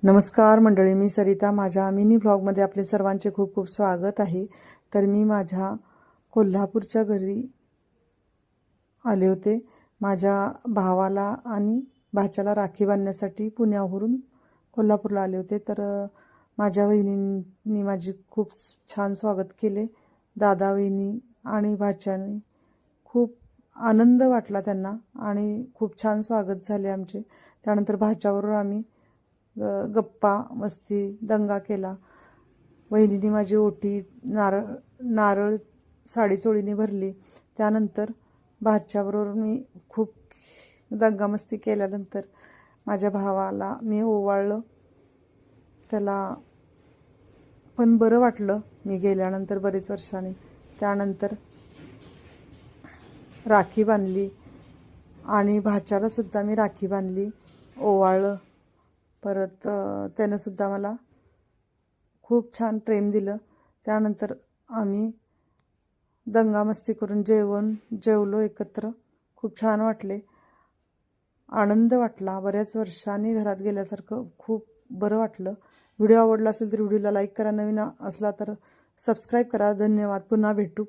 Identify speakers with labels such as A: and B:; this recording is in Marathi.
A: नमस्कार मंडळी, मी सरिता. माझ्या मिनी व्लॉगमध्ये आपले सर्वांचे खूप खूप स्वागत आहे. तर मी माझ्या कोल्हापूरच्या घरी आले होते. माझ्या भावाला आणि भाच्याला राखी बांधण्यासाठी पुण्यावरून कोल्हापूरला आले होते. तर माझ्या वहिनींनी माझी खूप छान स्वागत केले. दादा, वहिनी आणि भाच्याने खूप आनंद वाटला त्यांना आणि खूप छान स्वागत झाले आमचे. त्यानंतर भाच्याबरोबर आम्ही गप्पा मस्ती दंगा केला. वहिनीने माझी ओटी नारळ साडी चोळीने भरली. त्यानंतर भाच्याबरोबर मी खूप दंगामस्ती केल्यानंतर माझ्या भावाला मी ओवाळलं. त्याला पण बरं वाटलं मी गेल्यानंतर बरेच वर्षांनी. त्यानंतर राखी बांधली आणि भाच्यालासुद्धा मी राखी बांधली, ओवाळलं. परत त्यानंसुद्धा मला खूप छान प्रेम दिलं. त्यानंतर आम्ही दंगामस्ती करून जेवलो एकत्र. खूप छान वाटले, आनंद वाटला. बऱ्याच वर्षांनी घरात गेल्यासारखं खूप बरं वाटलं. व्हिडिओ आवडला असेल तर व्हिडिओला लाईक करा, नवीन असला तर सबस्क्राईब करा. धन्यवाद. पुन्हा भेटू.